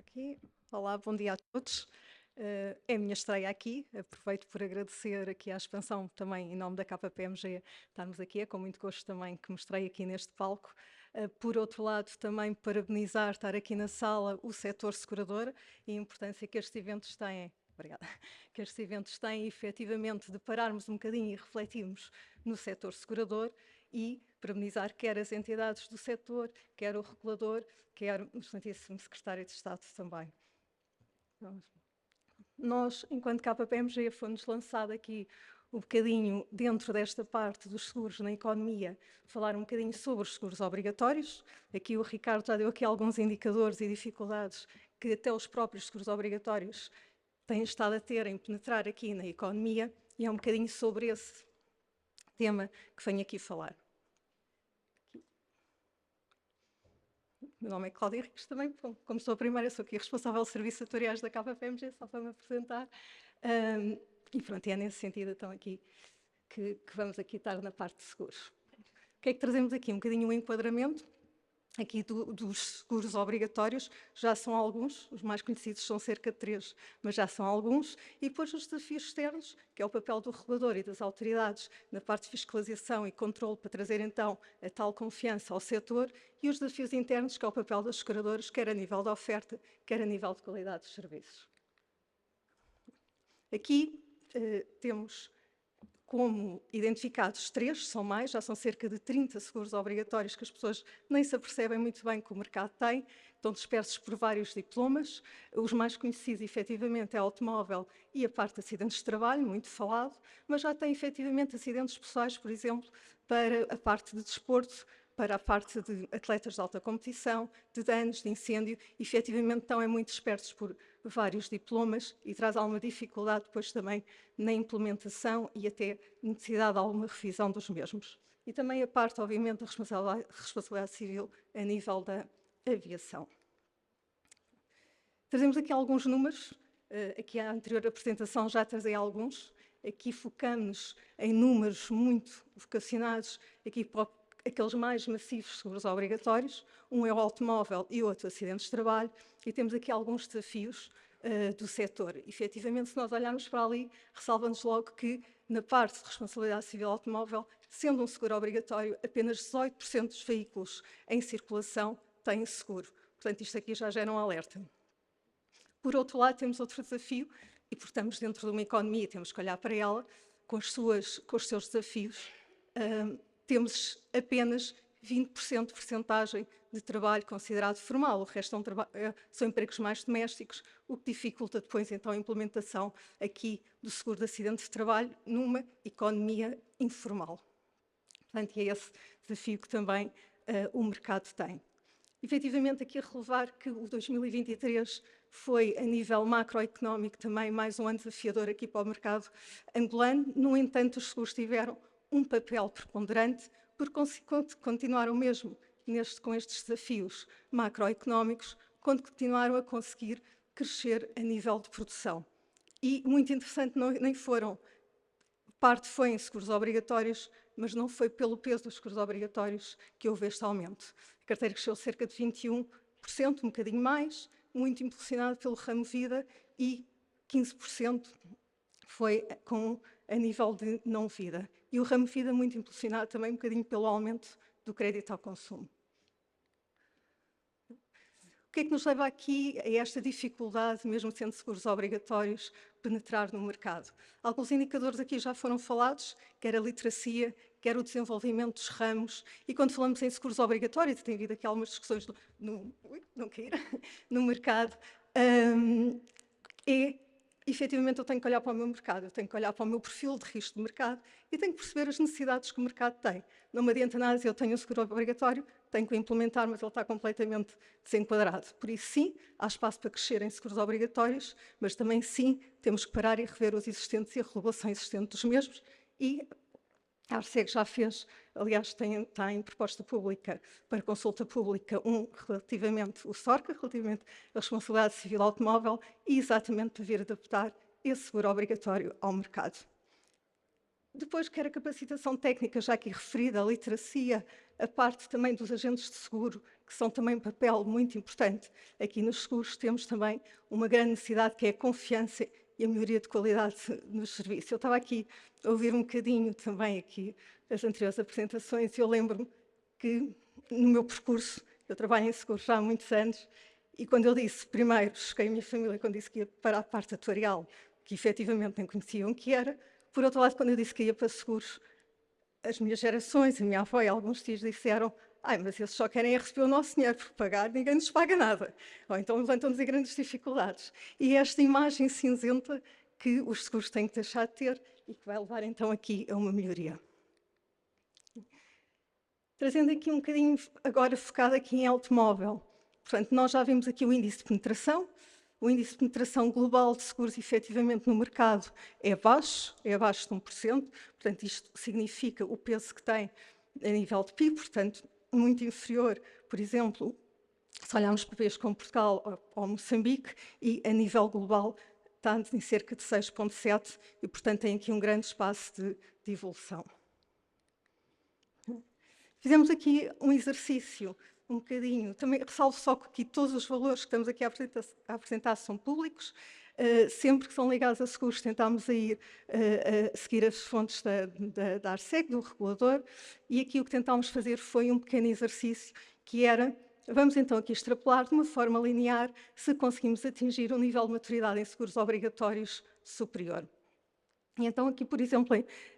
Aqui. Olá, bom dia a todos. É a minha estreia aqui. Aproveito por agradecer aqui à expansão também em nome da KPMG estarmos aqui. É com muito gosto também que mostrei aqui neste palco. Por outro lado, também parabenizar, estar aqui na sala, o setor segurador e a importância que estes eventos têm. Obrigada. Que estes eventos têm, efetivamente, de pararmos um bocadinho e refletirmos no setor segurador e parabenizar quer as entidades do setor, quer o regulador, quer o excelentíssimo Secretário de Estado também. Nós, enquanto KPMG, foi-nos lançado aqui um bocadinho dentro desta parte dos seguros na economia, falar um bocadinho sobre os seguros obrigatórios. Aqui o Ricardo já deu aqui alguns indicadores e dificuldades que até os próprios seguros obrigatórios têm estado a ter em penetrar aqui na economia, e é um bocadinho sobre esse tema que venho aqui falar. Meu nome é Cláudia Henriques também, como sou a primeira, sou aqui responsável de serviços atuariais da KPMG, só para me apresentar. E pronto, é nesse sentido então aqui que vamos aqui estar na parte de seguros. O que é que trazemos aqui? Um bocadinho o enquadramento aqui dos seguros obrigatórios, já são alguns, os mais conhecidos são cerca de 3, mas já são alguns, e depois os desafios externos, que é o papel do regulador e das autoridades na parte de fiscalização e controle para trazer então a tal confiança ao setor, e os desafios internos, que é o papel das seguradoras, quer a nível da oferta, quer a nível de qualidade dos serviços. Aqui temos como identificados 3, são mais, já são cerca de 30 seguros obrigatórios que as pessoas nem se apercebem muito bem que o mercado tem, estão dispersos por vários diplomas. Os mais conhecidos, efetivamente, é automóvel e a parte de acidentes de trabalho, muito falado, mas já tem, efetivamente, acidentes pessoais, por exemplo, para a parte de desporto, para a parte de atletas de alta competição, de danos, de incêndio, efetivamente estão muito dispersos por vários diplomas e traz alguma dificuldade depois também na implementação e até necessidade de alguma revisão dos mesmos. E também a parte, obviamente, da responsabilidade civil a nível da aviação. Trazemos aqui alguns números, aqui a anterior apresentação já trazei alguns, aqui focamos em números muito vocacionados aqui para aqueles mais massivos seguros obrigatórios, um é o automóvel e outro acidentes de trabalho, e temos aqui alguns desafios do setor. Efetivamente, se nós olharmos para ali, ressalva-nos logo que na parte de responsabilidade civil automóvel, sendo um seguro obrigatório, apenas 18% dos veículos em circulação têm seguro. Portanto, isto aqui já gera um alerta. Por outro lado, temos outro desafio, e porque estamos dentro de uma economia, temos que olhar para ela com os seus desafios. Temos apenas 20% de percentagem de trabalho considerado formal, o resto são empregos mais domésticos, o que dificulta depois então a implementação aqui do seguro de acidente de trabalho numa economia informal. Portanto, é esse desafio que também o mercado tem. Efetivamente, aqui a relevar que o 2023 foi, a nível macroeconómico, também mais um ano desafiador aqui para o mercado angolano. No entanto, os seguros tiveram um papel preponderante, porque continuaram mesmo com estes desafios macroeconómicos, quando continuaram a conseguir crescer a nível de produção. E, muito interessante, nem foram, parte foi em seguros obrigatórios, mas não foi pelo peso dos seguros obrigatórios que houve este aumento. A carteira cresceu cerca de 21%, um bocadinho mais, muito impulsionado pelo ramo vida, e 15% foi a nível de não vida. E o ramo vida muito impulsionado também um bocadinho pelo aumento do crédito ao consumo. O que é que nos leva aqui a esta dificuldade, mesmo sendo seguros obrigatórios, penetrar no mercado? Alguns indicadores aqui já foram falados, quer a literacia, quer o desenvolvimento dos ramos, e quando falamos em seguros obrigatórios, tem havido aqui algumas discussões no mercado, efetivamente eu tenho que olhar para o meu mercado, eu tenho que olhar para o meu perfil de risco de mercado e tenho que perceber as necessidades que o mercado tem. Não me adianta nada se eu tenho um seguro obrigatório, tenho que o implementar, mas ele está completamente desenquadrado. Por isso, sim, há espaço para crescer em seguros obrigatórios, mas também, sim, temos que parar e rever os existentes e a regulação existente dos mesmos, e a ARCEG já fez, aliás, está em proposta pública para consulta pública, relativamente o SORCA, relativamente à responsabilidade civil automóvel, e exatamente para vir adaptar esse seguro obrigatório ao mercado. Depois, quer a capacitação técnica, já aqui referida, a literacia, a parte também dos agentes de seguro, que são também um papel muito importante aqui nos seguros, temos também uma grande necessidade que é a confiança e a melhoria de qualidade nos serviços. Eu estava aqui a ouvir um bocadinho também aqui as anteriores apresentações e eu lembro-me que no meu percurso, eu trabalho em seguros já há muitos anos, e quando eu disse, primeiro, cheguei à minha família quando disse que ia para a parte atuarial, que efetivamente nem conheciam o que era. Por outro lado, quando eu disse que ia para seguros, as minhas gerações, a minha avó e alguns tios disseram: ai, mas eles só querem é receber o nosso dinheiro por pagar, ninguém nos paga nada. Ou então levantam-nos em grandes dificuldades. E é esta imagem cinzenta que os seguros têm que deixar de ter e que vai levar então aqui a uma melhoria. Trazendo aqui um bocadinho, agora focado aqui em automóvel. Portanto, nós já vimos aqui o índice de penetração. O índice de penetração global de seguros, efetivamente, no mercado é abaixo de 1%. Portanto, isto significa o peso que tem a nível de PIB, portanto, muito inferior, por exemplo, se olharmos para países como Portugal ou Moçambique, e a nível global está em cerca de 6,7%, e, portanto, tem aqui um grande espaço de evolução. Fizemos aqui um exercício um bocadinho, também ressalvo só que aqui todos os valores que estamos aqui a apresentar são públicos, sempre que são ligados a seguros tentámos a ir a seguir as fontes da ARSEG, do regulador, e aqui o que tentámos fazer foi um pequeno exercício que era, vamos então aqui extrapolar de uma forma linear se conseguimos atingir um nível de maturidade em seguros obrigatórios superior. E então aqui, por exemplo,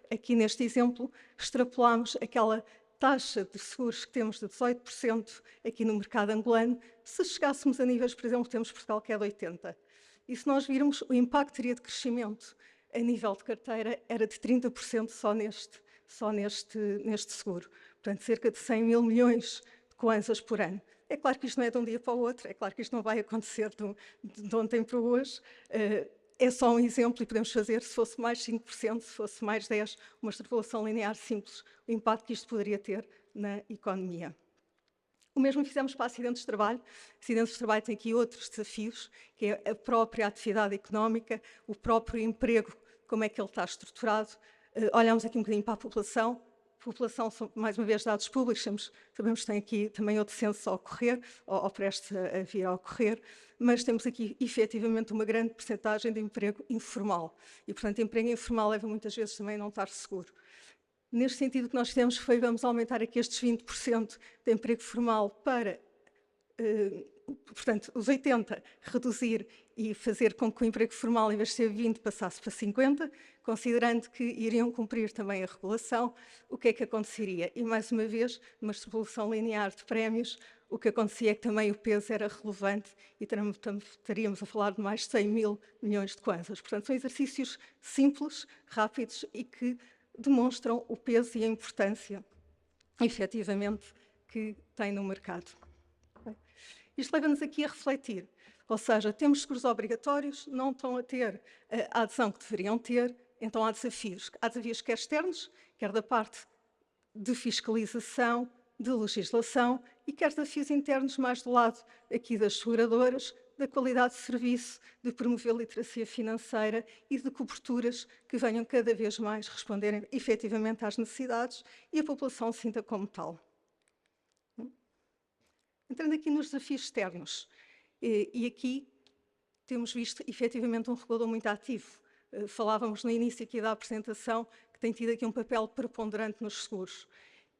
aqui neste exemplo, extrapolamos aquela taxa de seguros que temos de 18% aqui no mercado angolano, se chegássemos a níveis, por exemplo, temos Portugal que é de 80%. E se nós virmos, o impacto teria de crescimento a nível de carteira era de 30% só neste seguro. Portanto, cerca de 100 mil milhões de kwanzas por ano. É claro que isto não é de um dia para o outro, é claro que isto não vai acontecer de ontem para hoje. É só um exemplo e podemos fazer, se fosse mais 5%, se fosse mais 10%, uma extrapolação linear simples, o impacto que isto poderia ter na economia. O mesmo fizemos para acidentes de trabalho. Acidentes de trabalho têm aqui outros desafios, que é a própria atividade económica, o próprio emprego, como é que ele está estruturado. Olhamos aqui um bocadinho para a população. A população são, mais uma vez, dados públicos, sabemos que tem aqui também outro censo a ocorrer, ou prestes a vir a ocorrer, mas temos aqui, efetivamente, uma grande percentagem de emprego informal. E, portanto, emprego informal leva muitas vezes também a não estar seguro. Neste sentido, o que nós fizemos foi, vamos aumentar aqui estes 20% de emprego formal para, portanto, os 80%, reduzir e fazer com que o emprego formal, em vez de ser 20%, passasse para 50%, considerando que iriam cumprir também a regulação, o que é que aconteceria? E, mais uma vez, numa extrapolação linear de prémios, o que acontecia é que também o peso era relevante e estaríamos a falar de mais de 100 mil milhões de kwanzas. Portanto, são exercícios simples, rápidos e que demonstram o peso e a importância, efetivamente, que tem no mercado. Isto leva-nos aqui a refletir, ou seja, temos seguros obrigatórios, não estão a ter a adesão que deveriam ter, então há desafios. Há desafios quer externos, quer da parte de fiscalização, de legislação, e quer desafios internos mais do lado aqui das seguradoras, da qualidade de serviço, de promover literacia financeira e de coberturas que venham cada vez mais responderem efetivamente às necessidades e a população sinta como tal. Entrando aqui nos desafios externos, e aqui temos visto efetivamente um regulador muito ativo. Falávamos no início aqui da apresentação que tem tido aqui um papel preponderante nos seguros.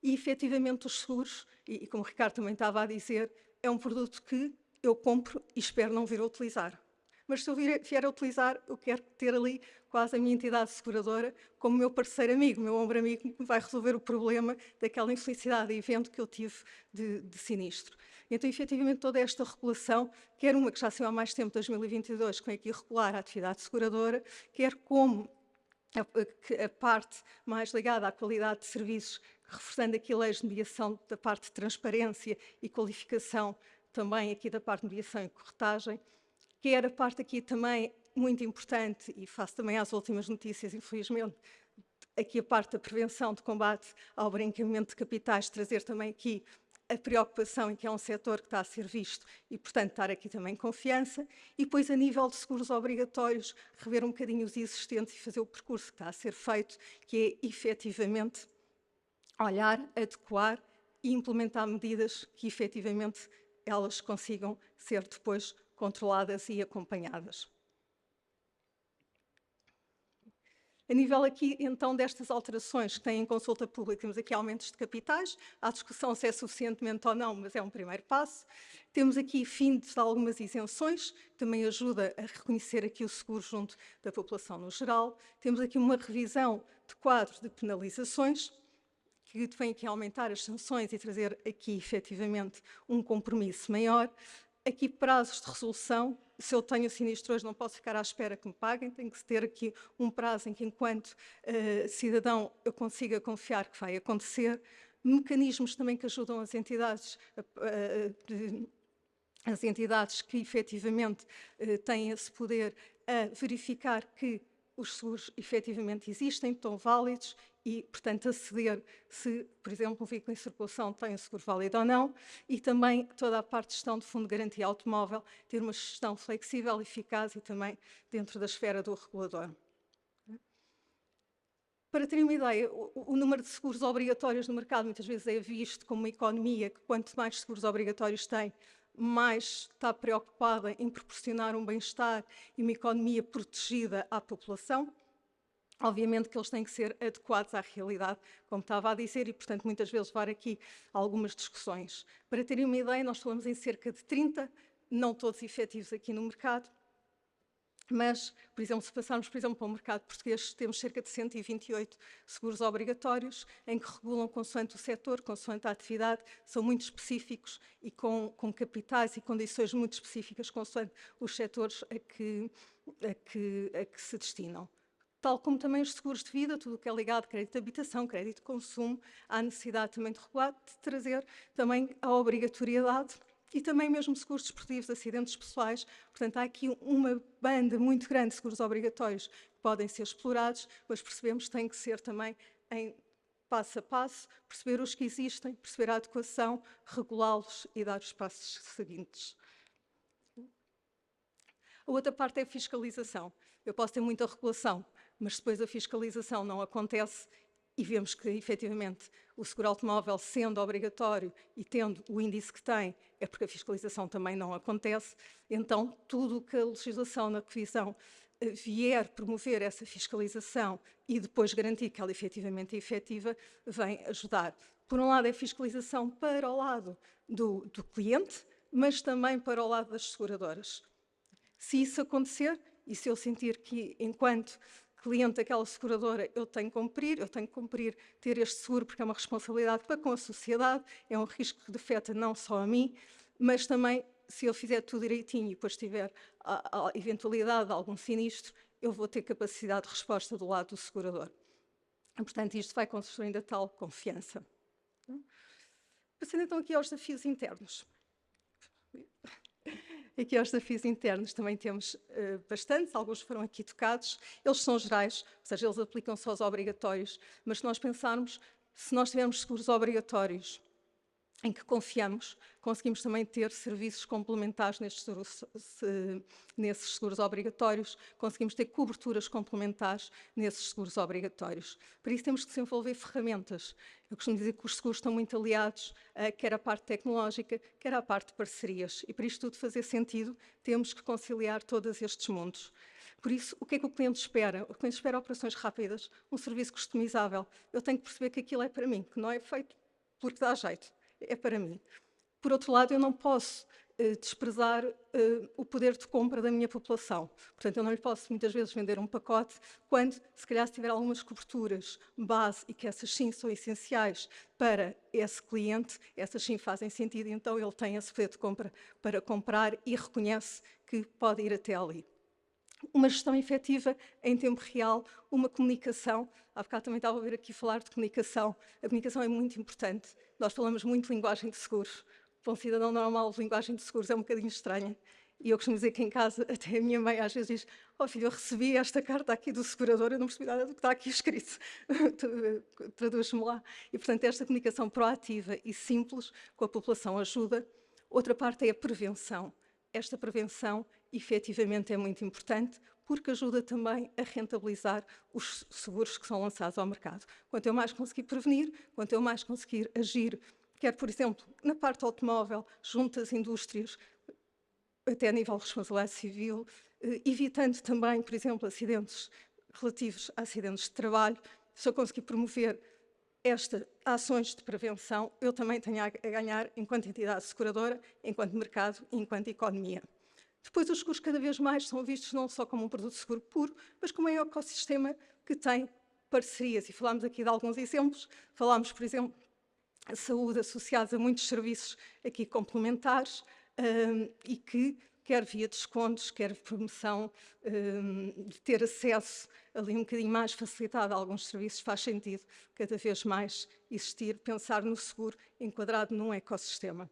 E efetivamente os seguros, e como o Ricardo também estava a dizer, é um produto que eu compro e espero não vir a utilizar. Mas se eu vier a utilizar, eu quero ter ali quase a minha entidade seguradora como meu parceiro amigo, meu ombro amigo, que me vai resolver o problema daquela infelicidade e evento que eu tive de sinistro. Então, efetivamente, toda esta regulação, quer uma que já saiu há mais tempo, 2022, que vem aqui regular a atividade seguradora, quer como a parte mais ligada à qualidade de serviços, reforçando aqui leis de mediação da parte de transparência e qualificação também aqui da parte de mediação e corretagem, que era a parte aqui também muito importante, e faço também às últimas notícias, infelizmente, aqui a parte da prevenção de combate ao branqueamento de capitais, trazer também aqui a preocupação em que é um setor que está a ser visto e, portanto, estar aqui também confiança. E depois, a nível de seguros obrigatórios, rever um bocadinho os existentes e fazer o percurso que está a ser feito, que é, efetivamente, olhar, adequar e implementar medidas que efetivamente elas consigam ser depois controladas e acompanhadas. A nível aqui, então, destas alterações que têm em consulta pública, temos aqui aumentos de capitais, há discussão se é suficientemente ou não, mas é um primeiro passo. Temos aqui fim de algumas isenções, que também ajuda a reconhecer aqui o seguro junto da população no geral. Temos aqui uma revisão de quadro de penalizações, que vem aqui aumentar as sanções e trazer aqui, efetivamente, um compromisso maior. Aqui prazos de resolução, se eu tenho sinistro hoje não posso ficar à espera que me paguem, tem que ter aqui um prazo em que enquanto cidadão eu consiga confiar que vai acontecer. Mecanismos também que ajudam as entidades que efetivamente têm esse poder a verificar que os seguros efetivamente existem, estão válidos e, portanto, aceder se, por exemplo, um veículo em circulação tem um seguro válido ou não, e também toda a parte de gestão do Fundo de Garantia Automóvel, ter uma gestão flexível, eficaz e também dentro da esfera do regulador. Para terem uma ideia, o número de seguros obrigatórios no mercado muitas vezes é visto como uma economia que quanto mais seguros obrigatórios tem, mais está preocupada em proporcionar um bem-estar e uma economia protegida à população. Obviamente que eles têm que ser adequados à realidade, como estava a dizer, e, portanto, muitas vezes levar aqui algumas discussões. Para terem uma ideia, nós falamos em cerca de 30, não todos efetivos aqui no mercado, mas, por exemplo, se passarmos, por exemplo, para o mercado português, temos cerca de 128 seguros obrigatórios, em que regulam consoante o setor, consoante a atividade, são muito específicos e com capitais e condições muito específicas, consoante os setores a que se destinam. Tal como também os seguros de vida, tudo o que é ligado a crédito de habitação, crédito de consumo, há necessidade também de regular, de trazer também a obrigatoriedade e também mesmo seguros desportivos, acidentes pessoais. Portanto, há aqui uma banda muito grande de seguros obrigatórios que podem ser explorados, mas percebemos que tem que ser também em passo a passo, perceber os que existem, perceber a adequação, regulá-los e dar os passos seguintes. A outra parte é a fiscalização. Eu posso ter muita regulação, mas depois a fiscalização não acontece e vemos que, efetivamente, o seguro automóvel, sendo obrigatório e tendo o índice que tem, é porque a fiscalização também não acontece. Então, tudo o que a legislação na revisão vier promover essa fiscalização e depois garantir que ela efetivamente é efetiva, vem ajudar. Por um lado, é fiscalização para o lado do cliente, mas também para o lado das seguradoras. Se isso acontecer, e se eu sentir que, enquanto cliente daquela seguradora, eu tenho que cumprir, ter este seguro, porque é uma responsabilidade para com a sociedade, é um risco que afeta não só a mim, mas também, se eu fizer tudo direitinho e depois tiver a eventualidade de algum sinistro, eu vou ter capacidade de resposta do lado do segurador. E, portanto, isto vai construindo a tal confiança. Passando então aqui aos desafios internos. Aqui aos desafios internos também temos bastantes, alguns foram aqui tocados. Eles são gerais, ou seja, eles aplicam-se aos obrigatórios, mas se nós pensarmos, se nós tivermos seguros obrigatórios em que confiamos, conseguimos também ter serviços complementares nesses seguros obrigatórios, conseguimos ter coberturas complementares nesses seguros obrigatórios. Para isso temos que desenvolver ferramentas. Eu costumo dizer que os seguros estão muito aliados, quer à parte tecnológica, quer à parte de parcerias. E para isto tudo fazer sentido, temos que conciliar todos estes mundos. Por isso, o que é que o cliente espera? O cliente espera operações rápidas, um serviço customizável. Eu tenho que perceber que aquilo é para mim, que não é feito porque dá jeito. É para mim. Por outro lado, eu não posso desprezar o poder de compra da minha população. Portanto, eu não lhe posso muitas vezes vender um pacote quando, se calhar, se tiver algumas coberturas base e que essas sim são essenciais para esse cliente, essas sim fazem sentido, então ele tem esse poder de compra para comprar e reconhece que pode ir até ali. Uma gestão efetiva em tempo real, uma comunicação. Há bocado também estava a ouvir aqui falar de comunicação. A comunicação é muito importante. Nós falamos muito de linguagem de seguros. Para um cidadão normal, a linguagem de seguros é um bocadinho estranha. E eu costumo dizer que em casa, até a minha mãe às vezes diz: "Oh filho, eu recebi esta carta aqui do segurador, eu não percebi nada do que está aqui escrito. Traduz-me lá." E, portanto, esta comunicação proativa e simples com a população ajuda. Outra parte é a prevenção. Esta prevenção, efetivamente, é muito importante, porque ajuda também a rentabilizar os seguros que são lançados ao mercado. Quanto eu mais conseguir prevenir, quanto eu mais conseguir agir quer, por exemplo, na parte automóvel, junto às indústrias, até a nível de responsabilidade civil, evitando também, por exemplo, acidentes relativos a acidentes de trabalho. Se eu conseguir promover estas ações de prevenção, eu também tenho a ganhar enquanto entidade seguradora, enquanto mercado e enquanto economia. Depois, os seguros cada vez mais são vistos não só como um produto seguro puro, mas como um ecossistema que tem parcerias. E falámos aqui de alguns exemplos. Falámos, por exemplo, a saúde associada a muitos serviços aqui complementares e que, quer via descontos, quer promoção, de ter acesso ali um bocadinho mais facilitado a alguns serviços, faz sentido cada vez mais existir, pensar no seguro enquadrado num ecossistema.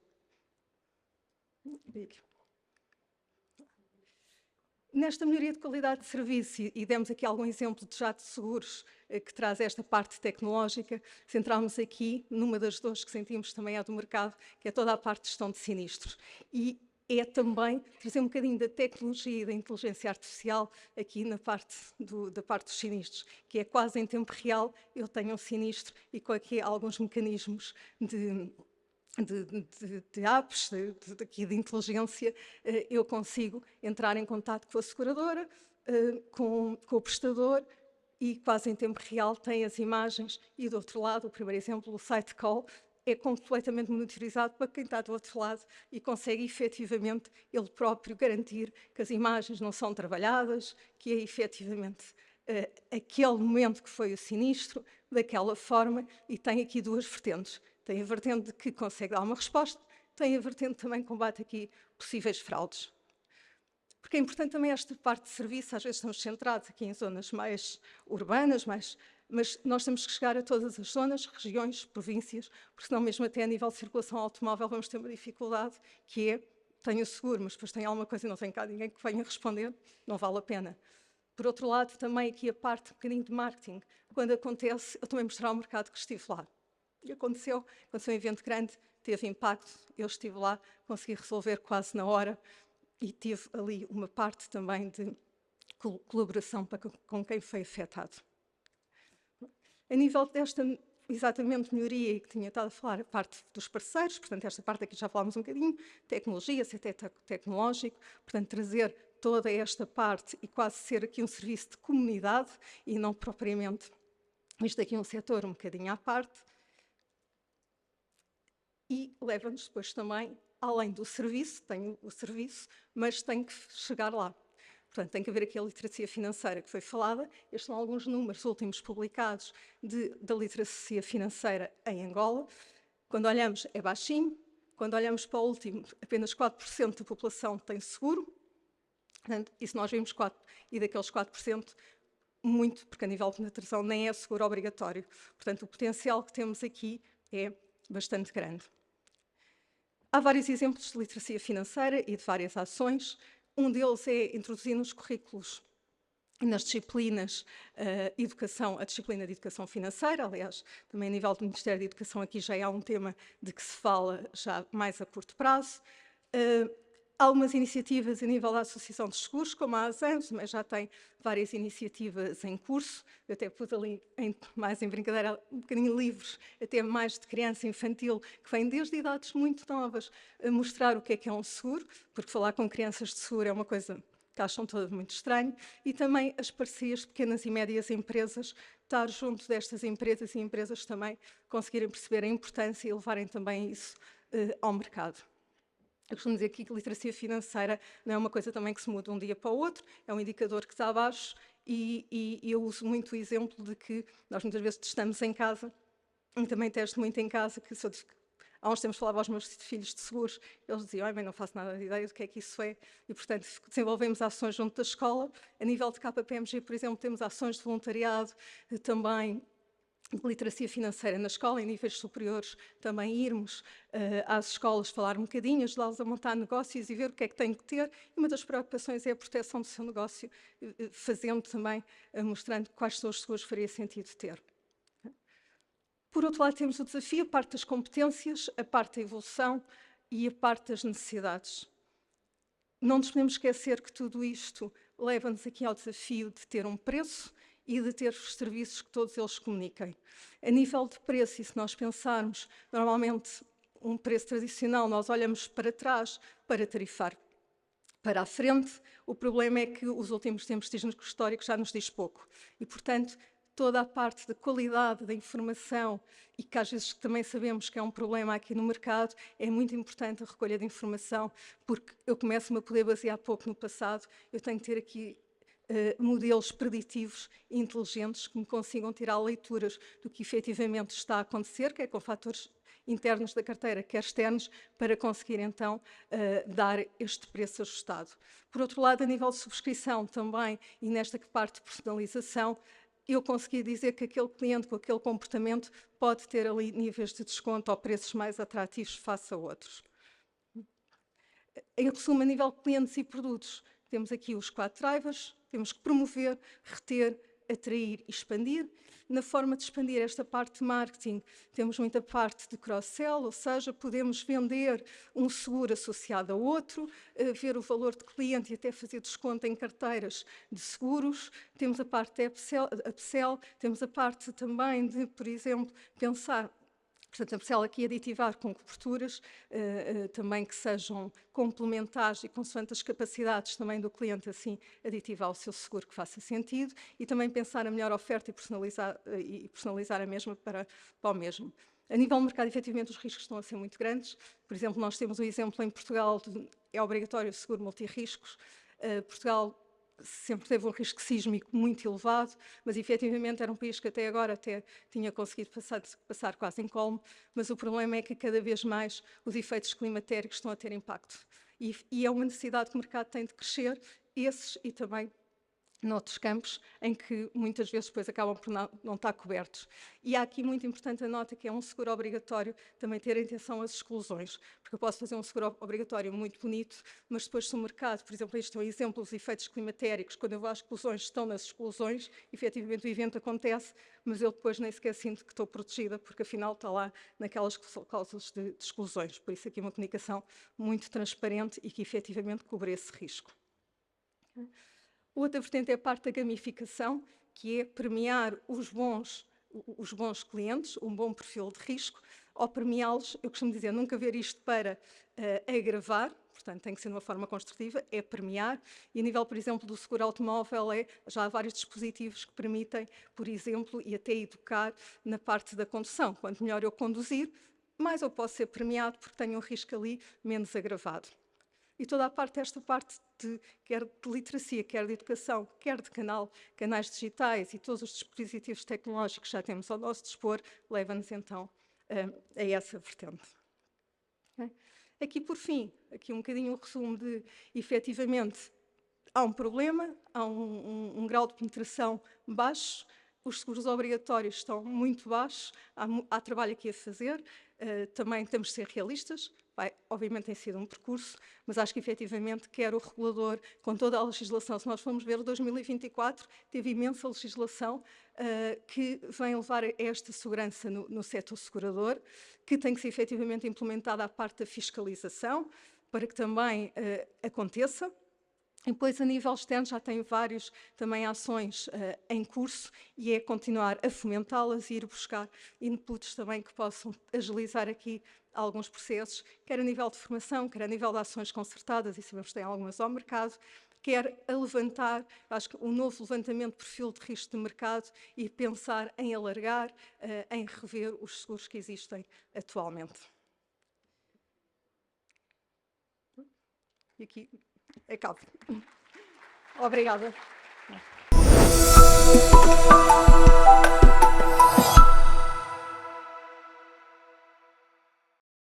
Nesta melhoria de qualidade de serviço, e demos aqui algum exemplo de já de seguros que traz esta parte tecnológica, centrámos aqui numa das dores que sentimos também é do mercado, que é toda a parte de gestão de sinistros. E é também trazer um bocadinho da tecnologia e da inteligência artificial aqui na parte da parte dos sinistros, que é quase em tempo real, eu tenho um sinistro e com aqui alguns mecanismos de apps, de inteligência, eu consigo entrar em contato com a seguradora, com o prestador, e quase em tempo real tem as imagens, e do outro lado, o primeiro exemplo, o site call, é completamente monitorizado para quem está do outro lado e consegue efetivamente ele próprio garantir que as imagens não são trabalhadas, que é efetivamente aquele momento que foi o sinistro, daquela forma, e tem aqui duas vertentes. Tem a vertente de que consegue dar uma resposta, tem a vertente também que combate aqui possíveis fraudes. Porque é importante também esta parte de serviço, às vezes estamos centrados aqui em zonas mais urbanas, mas nós temos que chegar a todas as zonas, regiões, províncias, porque senão mesmo até a nível de circulação automóvel vamos ter uma dificuldade, que é, tenho seguro, mas depois tem alguma coisa e não tem cá ninguém que venha responder, não vale a pena. Por outro lado, também aqui a parte um bocadinho de marketing. Quando acontece, eu também mostrar ao mercado que estive lá. E aconteceu um evento grande, teve impacto, eu estive lá, consegui resolver quase na hora e tive ali uma parte também de colaboração com quem foi afetado. A nível desta, exatamente, melhoria, e que tinha estado a falar, a parte dos parceiros, portanto, esta parte aqui já falámos um bocadinho, tecnologia, setor tecnológico, portanto, trazer toda esta parte e quase ser aqui um serviço de comunidade e não propriamente isto aqui um setor um bocadinho à parte. E leva-nos depois também, além do serviço, tenho o serviço, mas tenho que chegar lá. Portanto, tem que haver aqui a literacia financeira que foi falada. Estes são alguns números últimos publicados da literacia financeira em Angola. Quando olhamos, é baixinho. Quando olhamos para o último, apenas 4% da população tem seguro. Portanto, e se nós vimos 4%, e daqueles 4%, muito, porque a nível de penetração nem é seguro obrigatório. Portanto, o potencial que temos aqui é bastante grande. Há vários exemplos de literacia financeira e de várias ações. Um deles é introduzir nos currículos e nas disciplinas a disciplina de educação financeira. Aliás, também a nível do Ministério da Educação aqui já há um tema de que se fala já mais a curto prazo. Há algumas iniciativas a nível da Associação dos Seguros, como a ASANS, mas já tem várias iniciativas em curso. Eu até pus ali, mais em brincadeira, um bocadinho livros, até mais de criança infantil, que vêm desde idades muito novas, a mostrar o que é um seguro, porque falar com crianças de seguro é uma coisa que acham todas muito estranho, e também as parcerias de pequenas e médias empresas, estar junto destas empresas e empresas também conseguirem perceber a importância e levarem também isso ao mercado. Eu costumo dizer aqui que a literacia financeira não é uma coisa também que se muda de um dia para o outro, é um indicador que está abaixo e eu uso muito o exemplo de que nós muitas vezes testamos em casa, e também testo muito em casa, que há uns tempos falava aos meus filhos de seguros, eles diziam, ai, bem, não faço nada de ideia do que é que isso é, e portanto desenvolvemos ações junto da escola. A nível de KPMG, por exemplo, temos ações de voluntariado, também de literacia financeira na escola, em níveis superiores, também irmos às escolas falar um bocadinho, ajudá-los a montar negócios e ver o que é que têm que ter. E uma das preocupações é a proteção do seu negócio, fazendo também, mostrando quais são os seguros que faria sentido ter. Por outro lado, temos o desafio, a parte das competências, a parte da evolução e a parte das necessidades. Não nos podemos esquecer que tudo isto leva-nos aqui ao desafio de ter um preço e de ter os serviços que todos eles comuniquem. A nível de preço, e se nós pensarmos, normalmente um preço tradicional, nós olhamos para trás para tarifar para a frente. O problema é que os últimos tempos históricos já nos diz pouco. E, portanto, toda a parte da qualidade da informação, e que às vezes também sabemos que é um problema aqui no mercado, é muito importante a recolha de informação, porque eu começo-me a poder basear pouco no passado, eu tenho que ter aqui modelos preditivos e inteligentes que me consigam tirar leituras do que efetivamente está a acontecer, quer com fatores internos da carteira, quer externos, para conseguir então dar este preço ajustado. Por outro lado, a nível de subscrição também, e nesta parte de personalização, eu consegui dizer que aquele cliente com aquele comportamento pode ter ali níveis de desconto ou preços mais atrativos face a outros. Em resumo, a nível de clientes e produtos, temos aqui os 4 drivers, temos que promover, reter, atrair e expandir. Na forma de expandir esta parte de marketing, temos muita parte de cross-sell, ou seja, podemos vender um seguro associado a outro, ver o valor de cliente e até fazer desconto em carteiras de seguros. Temos a parte de upsell, temos a parte também de, por exemplo, pensar. Portanto, a upsell aqui aditivar com coberturas, também que sejam complementares e consoante as capacidades também do cliente, assim, aditivar o seu seguro que faça sentido e também pensar a melhor oferta e personalizar a mesma para o mesmo. A nível do mercado, efetivamente, os riscos estão a ser muito grandes. Por exemplo, nós temos um exemplo em Portugal, é obrigatório o seguro multirriscos. Portugal sempre teve um risco sísmico muito elevado, mas efetivamente era um país que até agora tinha conseguido passar quase incólume, mas o problema é que cada vez mais os efeitos climatéricos estão a ter impacto. E é uma necessidade que o mercado tem de crescer, esses e também noutros campos em que muitas vezes depois acabam por não estar cobertos. E há aqui muito importante a nota que é um seguro obrigatório também ter atenção às exclusões, porque eu posso fazer um seguro obrigatório muito bonito, mas depois se o mercado, por exemplo, isto é um exemplo dos efeitos climatéricos, quando eu vou às exclusões, estão nas exclusões, efetivamente o evento acontece, mas eu depois nem sequer sinto que estou protegida, porque afinal está lá naquelas cláusulas de exclusões. Por isso aqui uma comunicação muito transparente e que efetivamente cobre esse risco. Outra vertente é a parte da gamificação, que é premiar os bons clientes, um bom perfil de risco, ou premiá-los, eu costumo dizer, nunca ver isto para agravar, portanto tem que ser de uma forma construtiva, é premiar, e a nível, por exemplo, do seguro automóvel, já há vários dispositivos que permitem, por exemplo, e até educar na parte da condução. Quanto melhor eu conduzir, mais eu posso ser premiado porque tenho um risco ali menos agravado. E toda a parte, esta parte quer de literacia, quer de educação, quer de canais digitais e todos os dispositivos tecnológicos que já temos ao nosso dispor, leva-nos então a essa vertente. Aqui, por fim, aqui um bocadinho o resumo de, efetivamente, há um problema, há um grau de penetração baixo, os seguros obrigatórios estão muito baixos, há trabalho aqui a fazer, também temos de ser realistas. Obviamente tem sido um percurso, mas acho que efetivamente quer o regulador, com toda a legislação, se nós formos ver, 2024 teve imensa legislação que vem levar a esta segurança no setor segurador, que tem que ser efetivamente implementada a parte da fiscalização, para que também aconteça. E depois, a nível externo, já tem várias também ações em curso e é continuar a fomentá-las e ir buscar inputs também que possam agilizar aqui alguns processos, quer a nível de formação, quer a nível de ações concertadas, e sabemos que tem algumas ao mercado, quer a levantar, acho que um novo levantamento de perfil de risco de mercado e pensar em alargar, em rever os seguros que existem atualmente. E aqui acabo. Obrigada.